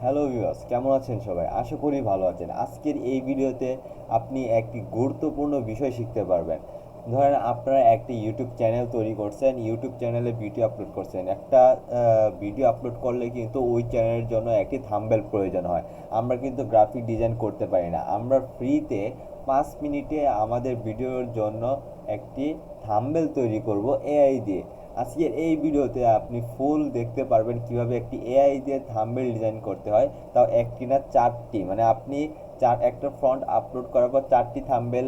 Hello viewers, কেমন আছেন সবাই? আশা করি ভালো আছেন। আজকের এই ভিডিওতে আপনি একটি গুরুত্বপূর্ণ বিষয় শিখতে পারবেন। ধরেন আপনারা একটি ইউটিউব চ্যানেল তৈরি করছেন, ইউটিউব চ্যানেলে ভিডিও আপলোড করছেন। একটা ভিডিও আপলোড করলে কিন্তু ওই চ্যানেলের জন্য একটি থাম্বনেল প্রয়োজন হয়। আমরা কিন্তু গ্রাফিক ডিজাইন করতে পারি না। আমরা ফ্রিতে 5 মিনিটে আমাদের ভিডিওর জন্য একটি থাম্বনেল তৈরি করব এআই দিয়ে। আজকের এই ভিডিওতে আপনি ফুল দেখতে পারবেন কিভাবে একটি এআই দিয়ে থাম্বনেল ডিজাইন করতে হয়, তাও একটি না চারটি। মানে আপনি একটা ফ্রন্ট আপলোড করার পর চারটি থাম্বনেল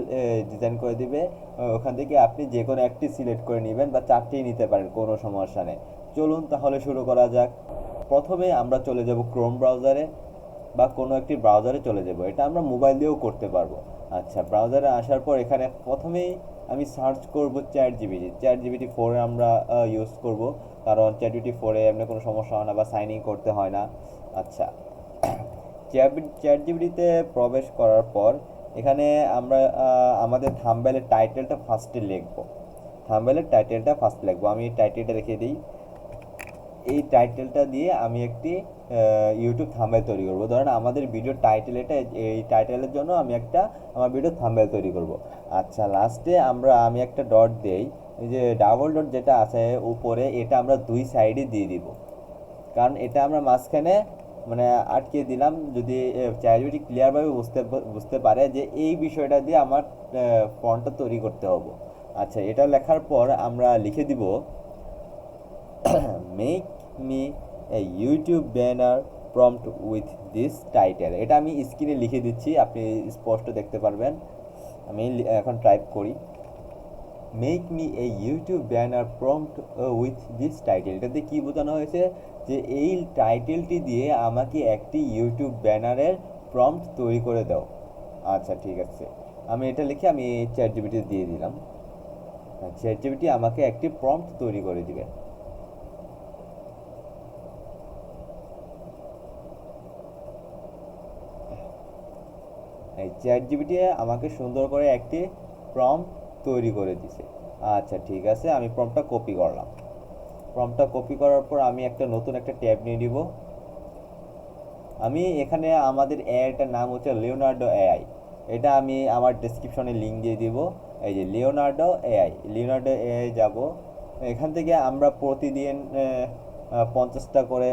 ডিজাইন করে দিবে। ওখান থেকে আপনি যে কোনো একটি সিলেক্ট করে নেবেন বা চারটি নিতে পারেন, কোনো সমস্যা নেই। চলুন তাহলে শুরু করা যাক। প্রথমে আমরা চলে যাব ক্রোম ব্রাউজারে বা কোনো একটি ব্রাউজারে চলে যাব। এটা আমরা মোবাইল দিয়েও করতে পারবো। আচ্ছা, ব্রাউজারে আসার পর এখানে প্রথমেই আমি সার্চ করব চ্যাট জিপিটি 4 আমরা ইউজ করব, কারণ চ্যাট জিপিটি 4 এমনি কোনো সমস্যা হয় না বা সাইন ইন করতে হয় না। আচ্ছা, চ্যাট জিপিটিতে প্রবেশ করার পর এখানে আমরা আমাদের থাম্বনেলের টাইটেলটা ফার্স্টে লিখব। আমি টাইটেলটা রেখে দিই। এই টাইটেলটা দিয়ে আমি একটি ইউটিউব থাম্বনেল তৈরি করব। ধরেন আমাদের ভিডিও টাইটেল এটা, এই টাইটেলের জন্য আমি একটা আমার ভিডিও থাম্বনেল তৈরি করব। আচ্ছা, লাস্টে আমি একটা ডট দেই। এই যে ডাবল ডট যেটা আছে উপরে, এটা আমরা দুই সাইডে দিয়ে দিব, কারণ এটা আমরা মাঝখানে মানে আটকে দিলাম, যদি চ্যাটজিপিটি ক্লিয়ারভাবে বুঝতে পারে যে এই বিষয়টা দিয়ে আমার ফন্টটা তৈরি করতে হবে। আচ্ছা, এটা লেখার পর আমরা লিখে দিব make me a YouTube banner prompt with this title. এটা আমি স্ক্রিনে লিখে দিচ্ছি, আপনি স্পষ্ট দেখতে পারবেন। আমি এখন টাইপ করি, make me a YouTube banner prompt with this title. এটাতে কি বোঝানো হয়েছে যে এই টাইটেলটি দিয়ে আমাকে একটি ইউটিউব ব্যানারের প্রম্পট তৈরি করে দাও। আচ্ছা, ঠিক আছে। আমি এটা লিখে আমি চ্যাট জিপিটি দিয়ে দিলাম। চ্যাট জিপিটি আমাকে একটি প্রম্পট তৈরি করে দিবে। এই চ্যাট জিপিটি আমাকে সুন্দর করে একটি প্রম্পট তৈরি করে দিছে। আচ্ছা, ঠিক আছে, আমি প্রম্পটটা কপি করলাম। প্রম্পটটা কপি করার পর আমি নতুন একটা ট্যাব নিয়ে নিব। আমি এখানে আমাদের এআইটার নাম হচ্ছে লিওনার্ডো এআই। এটা আমি আমার ডেসক্রিপশনে লিঙ্ক দিয়ে দিব। এই যে লিওনার্ডো এআই যাব। এখান থেকে আমরা প্রতিদিন 50টা করে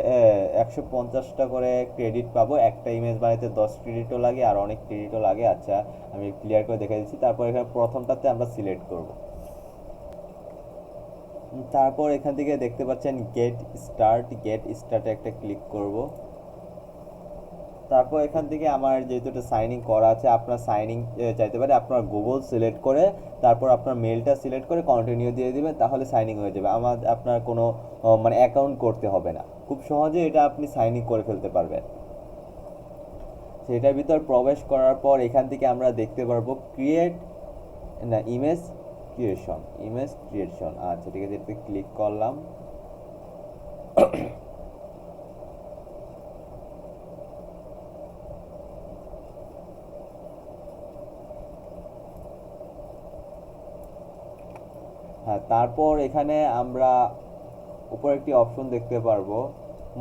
150টা করে ক্রেডিট পাবো। একটা ইমেজ বানাতে 10 ক্রেডিটও লাগে, আর অনেক ক্রেডিটও লাগে। আচ্ছা, আমি ক্লিয়ার করে দেখে দিচ্ছি। তারপর এখানে প্রথমটাতে আমরা সিলেক্ট করব। তারপর এখান থেকে দেখতে পাচ্ছেন গেট স্টার্টে একটা ক্লিক করব। তারপর এখান থেকে আমার যেহেতু এটা সাইন ইন করা আছে, আপনার সাইন ইন চাইতে পারে, আপনার গুগল সিলেক্ট করে তারপর আপনার মেলটা সিলেক্ট করে কন্টিনিউ দিয়ে দিবেন, তাহলে সাইন ইন হয়ে যাবে। আপনার কোনো মানে অ্যাকাউন্ট করতে হবে না, খুব সহজে এটা আপনি সাইন ইন করে ফেলতে পারবেন। সেটার ভিতর প্রবেশ করার পর এখান থেকে আমরা দেখতে পারবো ইমেজ ক্রিয়েশন। আচ্ছা, ঠিক আছে, এটাতে ক্লিক করলাম। হ্যাঁ, তারপর এখানে আমরা উপরে একটি অপশন দেখতে পারবো,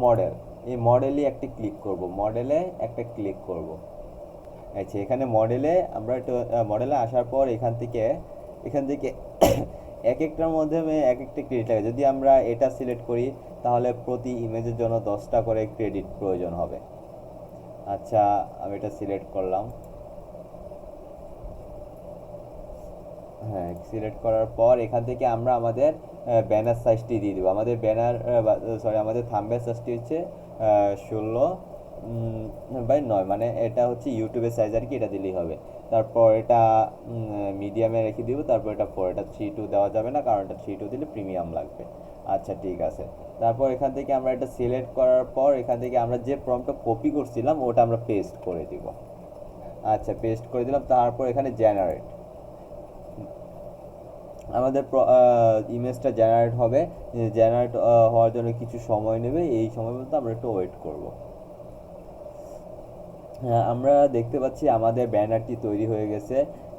মডেল। এই মডেলে একটা ক্লিক করব। আচ্ছা, এখানে মডেলে আসার পর এখান থেকে এক একটার মধ্যে এক একটা ক্রেডিট লাগে। যদি আমরা এটা সিলেক্ট করি তাহলে প্রতি ইমেজের জন্য 10টা করে ক্রেডিট প্রয়োজন হবে। আচ্ছা, আমি এটা সিলেক্ট করলাম। হ্যাঁ, সিলেক্ট করার পর এখান থেকে আমরা আমাদের ব্যানার সাইজটি দিয়ে দেবো। আমাদের থাম্বনেল সাইজটি হচ্ছে 16x9, মানে এটা হচ্ছে ইউটিউবের সাইজ আর কি, এটা দিলেই হবে। তারপর এটা মিডিয়ামে রেখে দিব। তারপর এটা 4, এটা 3:2 দেওয়া যাবে না, কারণ এটা 3:2 দিলে প্রিমিয়াম লাগবে। আচ্ছা, ঠিক আছে। তারপর এখান থেকে আমরা এটা সিলেক্ট করার পর এখান থেকে আমরা যে প্রম্পটটা কপি করছিলাম ওটা আমরা পেস্ট করে দিব। আচ্ছা, পেস্ট করে দিলাম। তারপর এখানে জেনারেট, আমাদের ইমেজটা জেনারেট হবে। জেনারেট হওয়ার জন্য কিছু সময় নেবে, এই সময় পর্যন্ত আমরা একটু ওয়েট করব। হ্যাঁ, আমরা দেখতে পাচ্ছি আমাদের ব্যানারটি তৈরি হয়ে গেছে।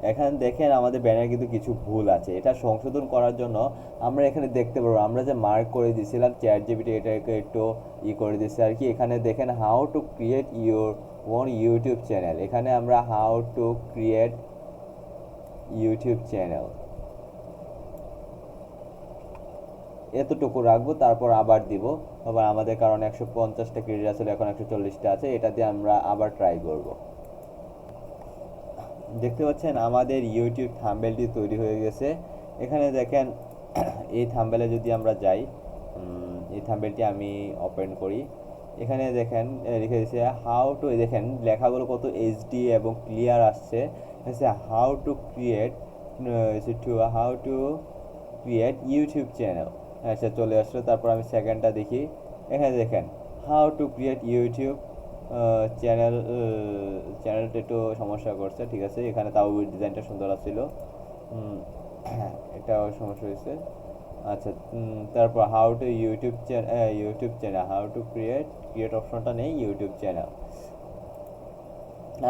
এখানে দেখেন আমাদের ব্যানার কিন্তু কিছু ভুল আছে, এটা সংশোধন করার জন্য আমরা এখানে দেখতে পারবো আমরা যে মার্ক করে দিয়েছিলাম চ্যাট জিপিটি এটাকে একটু করে দিচ্ছে আর কি। এখানে দেখেন how to create your own YouTube channel, এখানে আমরা how to create YouTube channel এতটুকু রাখবো, তারপর আবার দিব। আবার আমাদের কারণ 150টা ক্রেডিট আসলে এখন 140টা আছে, এটা দিয়ে আমরা আবার ট্রাই করব। দেখতে পাচ্ছেন আমাদের ইউটিউব থাম্বনেলটি তৈরি হয়ে গেছে। এখানে দেখেন এই থাম্বনেলে যদি আমরা যাই, এই থাম্বনেলটি আমি ওপেন করি। এখানে দেখেন লিখে দিয়েছে হাউ টু, দেখেন লেখাগুলো কত এইচডি এবং ক্লিয়ার আসছে। How to create how to create YouTube channel, আচ্ছা চলে আসলো। তারপর আমি সেকেন্ডটা দেখি, এখানে দেখেন how to create YouTube channel, চ্যানেলটা একটু সমস্যা করছে, ঠিক আছে। এখানে তাও ডিজাইনটা সুন্দর আসছিল, হ্যাঁ এটাও সমস্যা হয়েছে। আচ্ছা, তারপর how to YouTube channel how to create অপশনটা নেই, ইউটিউব চ্যানেল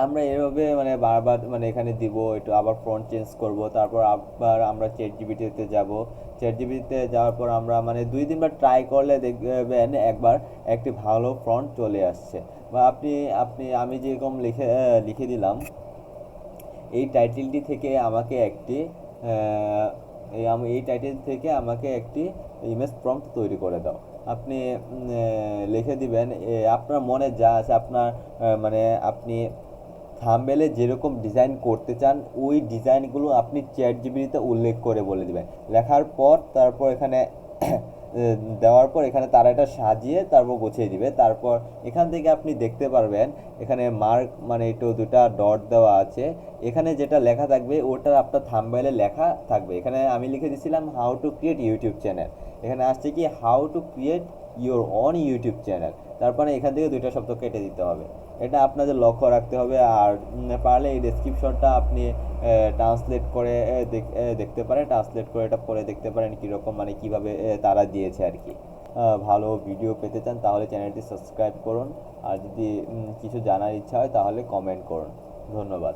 আমরা এভাবে মানে বারবার মানে এখানে দিব, একটু আবার ফ্রন্ট চেঞ্জ করব, তারপর আবার আমরা চ্যাট জিপিটিতে যাব। চ্যাট জিপিটিতে যাওয়ার পর আমরা মানে 2-3 বার ট্রাই করলে দেখবেন একবার একটি ভালো ফ্রন্ট চলে আসছে। বা আপনি আপনি আমি যেরকম লিখে দিলাম এই টাইটেলটি থেকে আমাকে একটি এই টাইটেল থেকে আমাকে একটি ইমেজ প্রম্পট তৈরি করে দাও। আপনি লিখে দিবেন আপনার মনে যা আছে, আপনার মানে আপনি থাম্বনেলে যেরকম ডিজাইন করতে চান ওই ডিজাইনগুলো আপনি চ্যাট জিপিটিতে উল্লেখ করে বলে দিবেন। লেখার পর তারপর এখানে দেওয়ার পর এখানে তারা এটা সাজিয়ে তারপর গুছিয়ে দিবে। তারপর এখান থেকে আপনি দেখতে পারবেন এখানে মার্ক মানে একটু দুটা ডট দেওয়া আছে, এখানে যেটা লেখা থাকবে ওটা আপনার থাম্বনেলে লেখা থাকবে। এখানে আমি লিখে দিয়েছিলাম how to create YouTube channel, এখানে আসছে কি how to create your on YouTube channel, তারপরে এখান থেকে দুইটা শব্দ কেটে দিতে হবে। এটা আপনাদের লক্ষ্য রাখতে হবে। আর পারলে এই ডেসক্রিপশনটা আপনি ট্রান্সলেট করে দেখতে পারেন, ট্রান্সলেট করে এটা পড়ে দেখতে পারেন কীরকম মানে কীভাবে তারা দিয়েছে আর কি। ভালো ভিডিও পেতে চান তাহলে চ্যানেলটি সাবস্ক্রাইব করুন, আর যদি কিছু জানার ইচ্ছা হয় তাহলে কমেন্ট করুন। ধন্যবাদ।